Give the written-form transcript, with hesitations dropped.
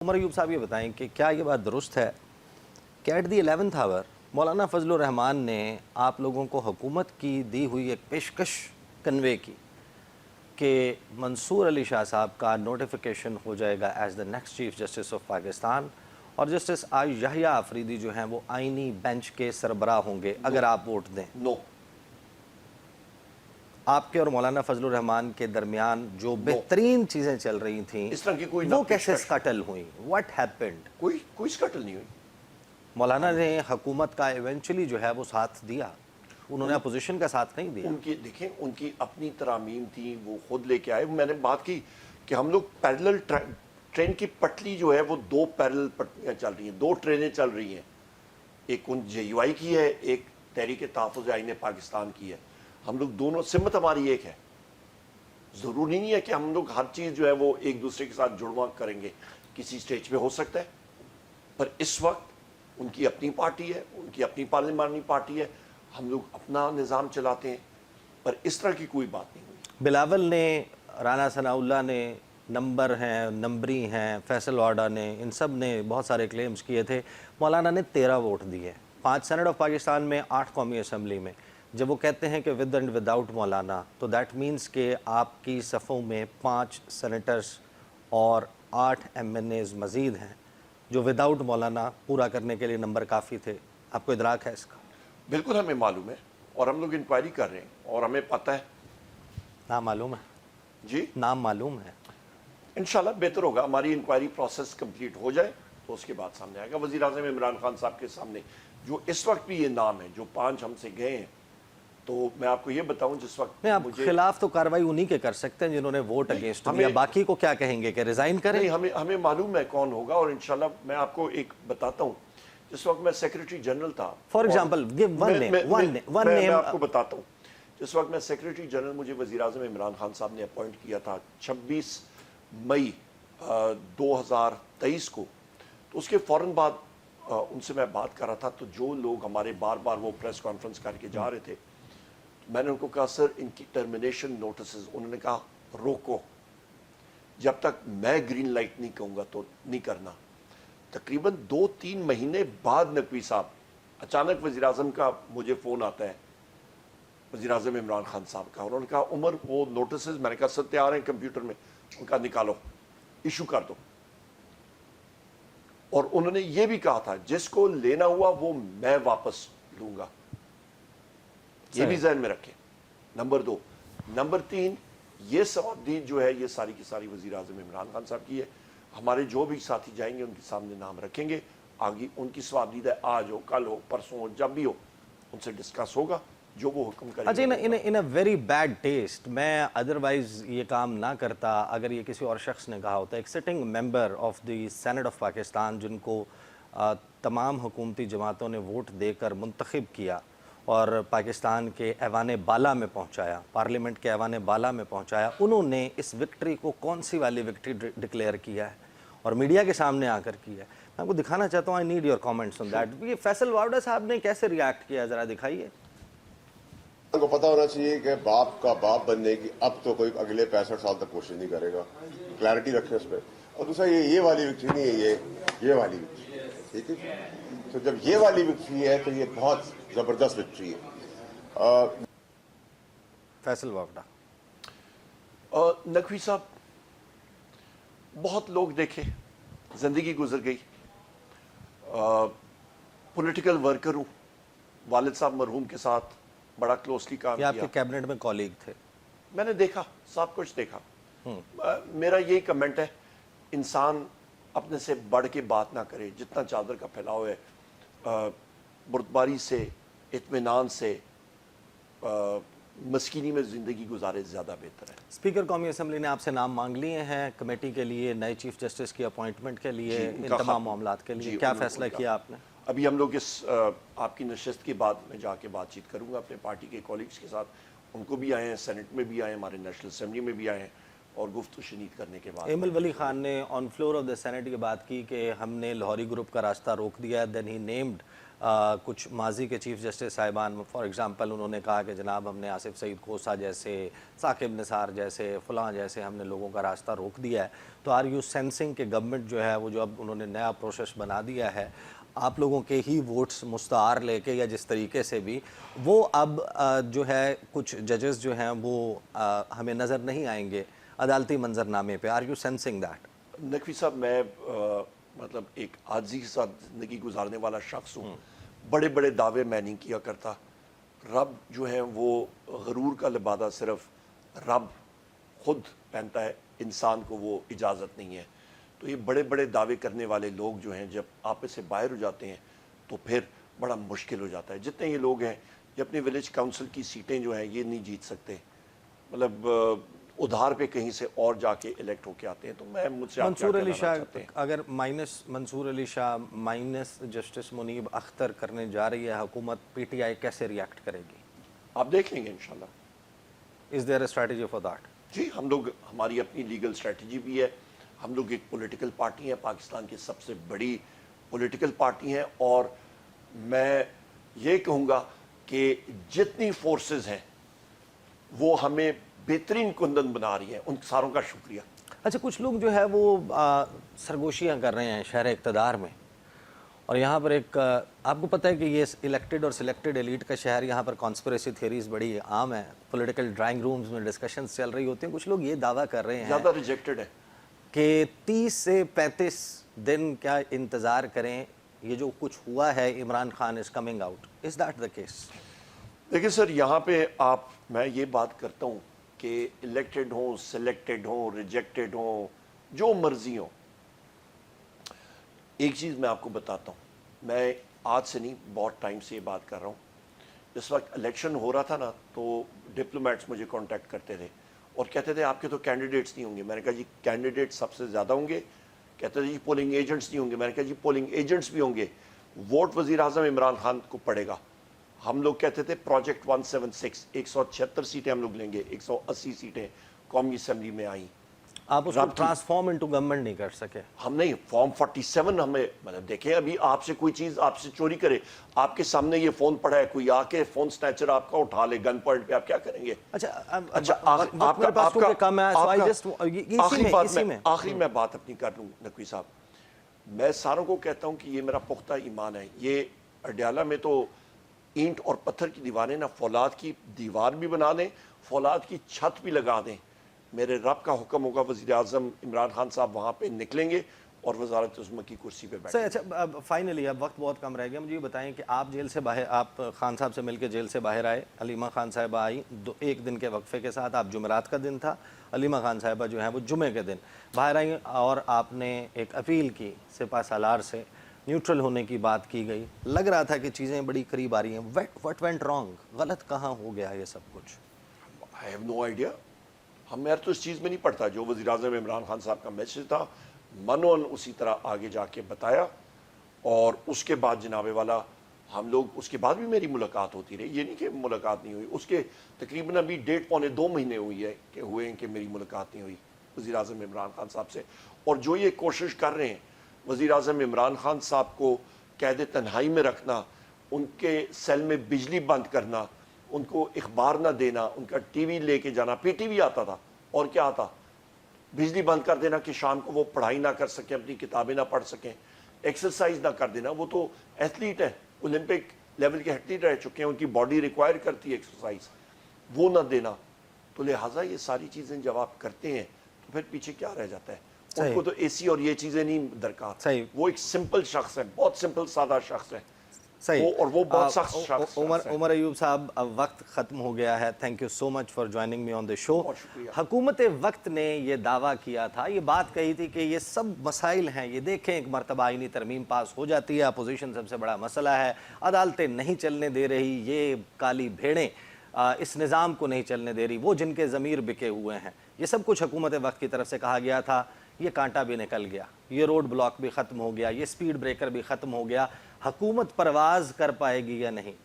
عمر ایوب صاحب یہ بتائیں کہ کیا یہ بات درست ہے کہ ایٹ دی 11th آور مولانا فضل الرحمان نے آپ لوگوں کو حکومت کی دی ہوئی ایک پیشکش کنوے کی کہ منصور علی شاہ صاحب کا نوٹیفیکیشن ہو جائے گا as the next chief justice of Pakistan اور جسٹس یحییٰ آفریدی جو ہیں وہ آئینی بینچ کے سربراہ ہوں گے اگر آپ ووٹ دیں؟ نو. آپ کے اور مولانا فضل الرحمان کے درمیان جو بہترین چیزیں چل رہی تھیں اس طرح کی کوئی وہ کیسے سکٹل ہوئیں؟ What happened? کوئی سکٹل نہیں ہوئی. مولانا نے حکومت کا ایونچولی جو ہے وہ ساتھ دیا، انہوں نے اپوزیشن کا ساتھ نہیں دیا. دیکھیں ان کی اپنی ترامیم تھی، وہ خود لے کے آئے. میں نے بات کی کہ ہم لوگ پیرلل ٹرین کی پٹلی جو ہے وہ دو پیرلل پٹلیاں چل رہی ہیں، دو ٹرینیں چل رہی ہیں. ایک ان JUI کی ہے، ایک تحریک تحفظ آئین پاکستان کی ہے. ہم لوگ دونوں سمت ہماری ایک ہے. ضروری نہیں ہے کہ ہم لوگ ہر چیز جو ہے وہ ایک دوسرے کے ساتھ جڑواں کریں گے. کسی سٹیج پہ ہو سکتا ہے، پر اس وقت ان کی اپنی پارٹی ہے، ان کی اپنی پارلیمانی پارٹی ہے، ہم لوگ اپنا نظام چلاتے ہیں. پر اس طرح کی کوئی بات نہیں ہوئی. بلاول نے، رانا ثناء اللہ نے، نمبر ہیں، نمبری ہیں، فیصل واڈا نے، ان سب نے بہت سارے کلیمز کیے تھے. مولانا نے 13 ووٹ دیے، 5 سینٹ آف پاکستان میں، 8 قومی اسمبلی میں. جب وہ کہتے ہیں کہ ود اینڈ وداؤٹ مولانا تو دیٹ مینس کہ آپ کی صفوں میں 5 سینیٹرز اور 8 MNAs مزید ہیں جو وداؤٹ مولانا پورا کرنے کے لیے نمبر کافی تھے. آپ کو ادراک ہے اس کا؟ بالکل ہمیں معلوم ہے اور ہم لوگ انکوائری کر رہے ہیں اور ہمیں پتہ ہے. نام معلوم ہے؟ جی نام معلوم ہے. انشاءاللہ بہتر ہوگا ہماری انکوائری پروسیس کمپلیٹ ہو جائے تو اس کے بعد سامنے آئے گا. وزیر اعظم عمران خان صاحب کے سامنے جو اس وقت بھی یہ نام ہے جو 5 ہم سے گئے ہیں، تو میں آپ کو یہ بتاؤں جس وقت نہیں، آپ خلاف تو کارروائی انہی کے کر سکتے ہیں جنہوں نے ووٹ اگینسٹ دیا. باقی کو کیا کہیں گے کہ ریزائن کریں؟ نہیں، ہمیں معلوم ہے کون ہوگا. اور انشاءاللہ میں آپ کو ایک بتاتا ہوں. جس وقت میں سیکریٹری جنرل تھا، for example give one name. میں آپ کو بتاتا ہوں. جس وقت میں سیکریٹری جنرل مجھے وزیر اعظم عمران خان صاحب نے اپوائنٹ کیا تھا 26 مئی 2023 کو، تو اس کے فوراً بعد ان سے میں بات کر رہا تھا. تو جو لوگ ہمارے بار بار وہ پریس کانفرنس کر کے جا رہے تھے، میں نے ان کو کہا سر ان کی ٹرمینیشن نوٹسز، انہوں نے کہا روکو، جب تک میں گرین لائٹ نہیں کہوں گا تو نہیں کرنا. تقریباً 2-3 مہینے بعد نقوی صاحب اچانک وزیر اعظم کا مجھے فون آتا ہے، وزیر اعظم عمران خان صاحب کا. انہوں نے کہا عمر وہ نوٹسز، میں نے کہا سر تیار ہیں کمپیوٹر میں. ان کا نکالو، ایشو کر دو. اور انہوں نے یہ بھی کہا تھا جس کو لینا ہوا وہ میں واپس لوں گا. یہ بھی ذہن میں رکھیں. نمبر 2. نمبر 3، یہ سوابدید جو ہے یہ ساری کی ساری وزیر اعظم عمران خان صاحب کی ہے. ہمارے جو بھی ساتھی جائیں گے ان کے سامنے نام رکھیں گے. آگے ان کی سوابدید ہے، آج ہو، کل ہو، پرسوں ہو، جب بھی ہو ان سے ڈسکس ہوگا جو وہ حکم کریں گے. اچھا، ان اے ویری بیڈ ٹیسٹ، میں ادروائز یہ کام نہ کرتا اگر یہ کسی اور شخص نے کہا ہوتا. ایک sitting member of the senate of Pakistan جن کو تمام حکومتی جماعتوں نے ووٹ دے کر منتخب کیا اور پاکستان کے ایوان بالا میں پہنچایا، پارلیمنٹ کے ایوان بالا میں پہنچایا، انہوں نے اس وکٹری کو کون سی والی وکٹری ڈکلیئر کیا ہے اور میڈیا کے سامنے آ کر کیا ہے. میں آپ کو دکھانا چاہتا ہوں. I need your comments on that. یہ فیصل واڈا صاحب نے کیسے ریاکٹ کیا، ذرا دکھائیے. کو پتا ہونا چاہیے کہ باپ کا باپ بننے کی اب تو کوئی اگلے 65 سال تک کوشش نہیں کرے گا. کلیئرٹی رکھیں اس پہ. اور دوسرا یہ والی وکٹری نہیں ہے، یہ والی وکٹری، ٹھیک ہے. تو جب یہ والی وکٹری ہے تو یہ بہت زبردست وکٹری ہے. فیصل واڈا نقوی صاحب، بہت لوگ دیکھے، زندگی گزر گئی. پولیٹیکل ورکر ہوں، والد صاحب مرحوم کے ساتھ بڑا کلوزلی کام کیا. آپ کے کیبنٹ میں کولیگ تھے. میں نے دیکھا، سب کچھ دیکھا. میرا یہی کمنٹ ہے، انسان اپنے سے بڑھ کے بات نہ کرے. جتنا چادر کا پھیلاؤ ہے، بردباری سے، اطمینان سے، مسکینی میں زندگی گزارے زیادہ بہتر ہے. اسپیکر قومی اسمبلی نے آپ سے نام مانگ لیے ہیں کمیٹی کے لیے، نئے چیف جسٹس کی اپوائنٹمنٹ کے لیے، ان تمام معاملات کے لیے کیا فیصلہ کیا آپ نے؟ ابھی ہم لوگ اس آپ کی نشست کے بعد میں جا کے بات چیت کروں گا اپنے پارٹی کے کولیگز کے ساتھ. ان کو بھی آئے ہیں، سینٹ میں بھی آئے ہیں، ہمارے نیشنل اسمبلی میں بھی آئے ہیں، اور گفت و شنید کرنے کے بعد. ایمل ولی خان نے on floor of the Saint یہ بات کی کہ ہم نے لاہوری گروپ کا راستہ روک دیا. دین ہی نیمڈ کچھ ماضی کے چیف جسٹس صاحبان فار ایگزامپل انہوں نے کہا کہ جناب ہم نے آصف سعید کھوسہ جیسے، ثاقب نثار جیسے، فلاں جیسے ہم نے لوگوں کا راستہ روک دیا ہے. تو آر یو سینسنگ کہ گورنمنٹ جو ہے وہ جو اب انہوں نے نیا پروسیس بنا دیا ہے آپ لوگوں کے ہی ووٹس مستعار لے کے یا جس طریقے سے بھی، وہ اب جو ہے کچھ ججز جو ہیں وہ ہمیں نظر نہیں آئیں گے عدالتی منظرنامے پہ؟ Are you sensing that? Naqvi صاحب میں مطلب ایک عاجزی کے ساتھ زندگی گزارنے والا شخص ہوں. بڑے بڑے دعوے میں نہیں کیا کرتا. رب جو ہے وہ غرور کا لبادہ صرف رب خود پہنتا ہے، انسان کو وہ اجازت نہیں ہے. تو یہ بڑے بڑے دعوے کرنے والے لوگ جو ہیں جب آپس سے باہر ہو جاتے ہیں تو پھر بڑا مشکل ہو جاتا ہے. جتنے یہ لوگ ہیں یہ اپنے ولیج کاؤنسل کی سیٹیں جو ہیں یہ نہیں جیت سکتے، مطلب ادھار پہ کہیں سے اور جا کے الیکٹ ہو کے آتے ہیں. تو میں مجھ سے آپ کیا منصور علی کہنا شاہ چاہتے ہیں؟ اگر مائنس منصور علی شاہ مائنس جسٹس منیب اختر کرنے جا رہی ہے حکومت، پی ٹی آئی کیسے ریئیکٹ کرے گی؟ آپ دیکھ لیں گے انشاءاللہ. از دیر اے اسٹریٹجی فار دیٹ؟ جی ہم لوگ، ہماری اپنی لیگل اسٹریٹجی بھی ہے. ہم لوگ ایک پولیٹیکل پارٹی ہیں، پاکستان کی سب سے بڑی پولیٹیکل پارٹی ہیں، اور میں یہ کہوں گا کہ جتنی فورسز ہیں وہ ہمیں بہترین کندن بنا رہی ہیں. ان ساروں کا شکریہ. اچھا کچھ لوگ جو ہے وہ سرگوشیاں کر رہے ہیں شہر اقتدار میں، اور یہاں پر ایک آپ کو پتہ ہے کہ یہ الیکٹڈ اور سلیکٹڈ ایلیٹ کا شہر، یہاں پر کانسپریسی تھیریز بڑی عام ہیں، پولیٹیکل ڈرائنگ رومز میں ڈسکشنز چل رہی ہوتی ہیں. کچھ لوگ یہ دعویٰ کر رہے ہیں زیادہ ریجیکٹڈ ہے کہ 30 سے 35 دن کیا انتظار کریں، یہ جو کچھ ہوا ہے Imran Khan is coming out. Is that the case? دیکھیں سر، یہاں پہ میں یہ بات کرتا ہوں کہ الیکٹڈ ہوں، سلیکٹڈ ہوں، ریجیکٹڈ ہوں، جو مرضی ہوں، ایک چیز میں آپ کو بتاتا ہوں. میں آج سے نہیں، بہت ٹائم سے یہ بات کر رہا ہوں. اس وقت الیکشن ہو رہا تھا نا تو ڈپلومیٹس مجھے کانٹیکٹ کرتے تھے اور کہتے تھے آپ کے تو کینڈیڈیٹس نہیں ہوں گے. میں نے کہا جی کینڈیڈیٹ سب سے زیادہ ہوں گے. کہتے تھے جی پولنگ ایجنٹس نہیں ہوں گے. میں نے کہا جی پولنگ ایجنٹس بھی ہوں گے. ووٹ وزیر اعظم عمران خان کو پڑے گا. ہم لوگ کہتے تھے پروجیکٹ 176 176 سیٹیں ہم لوگ لیں گے. 180 سیٹیں قومی اسمبلی میں آئیں. آپ اس کو ٹرانسفارم انٹو گورنمنٹ نہیں کر سکے. ہم نہیں، فارم 47 ہمیں، مطلب دیکھیں ابھی آپ سے کوئی چیز آپ سے چوری کرے، آپ کے سامنے یہ فون پڑا ہے، کوئی آ کے فون سنیچر آپ کا اٹھا لے گن پوائنٹ پہ، آپ کیا کریں گے؟ آخری میں بات اپنی کر لوں نقوی صاحب. میں ساروں کو کہتا ہوں کہ یہ میرا پختہ ایمان ہے. یہ اڈیالہ میں تو اینٹ اور پتھر کی دیواریں نہ، فولاد کی دیوار بھی بنا دیں، فولاد کی چھت بھی لگا دیں. میرے رب کا حکم ہوگا وزیر اعظم عمران خان صاحب وہاں پہ نکلیں گے اور وزارت عظمیٰ کی کرسی پہ بیٹھیں گے. اچھا فائنلی اب وقت بہت کم رہ گیا، مجھے یہ بتائیں کہ آپ جیل سے باہر، آپ خان صاحب سے مل کے جیل سے باہر آئے، حلیمہ خان صاحبہ آئی ایک دن کے وقفے کے ساتھ. آپ جمعرات کا دن تھا، حلیمہ خان صاحبہ جو ہیں وہ جمعے کے دن باہر آئیں اور آپ نے ایک اپیل کی سپہ سالار سے، نیوٹرل ہونے کی بات کی گئی. لگ رہا تھا کہ چیزیں بڑی قریب آ رہی ہیں. What went wrong? غلط کہاں ہو گیا یہ سب کچھ؟ I have no idea. میں تو اس چیز میں نہیں پڑھتا. جو وزیر اعظم عمران خان صاحب کا میسج تھا منون اسی طرح آگے جا کے بتایا، اور اس کے بعد جناب والا ہم لوگ، اس کے بعد بھی میری ملاقات ہوتی رہی. یہ نہیں کہ ملاقات نہیں ہوئی. اس کے تقریباً ابھی 1.5-2 مہینے ہوئی ہے کہ ہوئے ہیں کہ میری ملاقات نہیں ہوئی وزیر اعظم عمران خان صاحب سے. اور جو یہ کوشش کر رہے ہیں وزیر اعظم عمران خان صاحب کو قید تنہائی میں رکھنا، ان کے سیل میں بجلی بند کرنا، ان کو اخبار نہ دینا، ان کا ٹی وی لے کے جانا، پی ٹی وی آتا تھا اور کیا آتا، بجلی بند کر دینا کہ شام کو وہ پڑھائی نہ کر سکیں، اپنی کتابیں نہ پڑھ سکیں، ایکسرسائز نہ کر دینا. وہ تو ایتھلیٹ ہیں، اولمپک لیول کے ایتھلیٹ رہ چکے ہیں، ان کی باڈی ریکوائر کرتی ہے ایکسرسائز، وہ نہ دینا. تو لہٰذا یہ ساری چیزیں جب آپ کرتے ہیں تو پھر پیچھے کیا رہ جاتا ہے؟ ان کو تو اے سی اور یہ چیزیں نہیں درکار. وہ ایک سمپل شخص ہے، بہت سمپل سادہ شخص ہے. اور وہ بہت سخت شخص ہے. عمر ایوب صاحب اب وقت ختم ہو گیا ہے. Thank you so much for joining me on the show. حکومت وقت نے یہ دعویٰ کیا تھا، یہ بات کہی تھی کہ یہ سب مسائل ہیں، یہ دیکھیں ایک مرتبہ آئینی ترمیم پاس ہو جاتی ہے، اپوزیشن سب سے بڑا مسئلہ ہے، عدالتیں نہیں چلنے دے رہی، یہ کالی بھیڑیں اس نظام کو نہیں چلنے دے رہی، وہ جن کے ضمیر بکے ہوئے ہیں. یہ سب کچھ حکومت وقت کی طرف سے کہا گیا تھا. یہ کانٹا بھی نکل گیا، یہ روڈ بلاک بھی ختم ہو گیا، یہ سپیڈ بریکر بھی ختم ہو گیا. حکومت پرواز کر پائے گی یا نہیں؟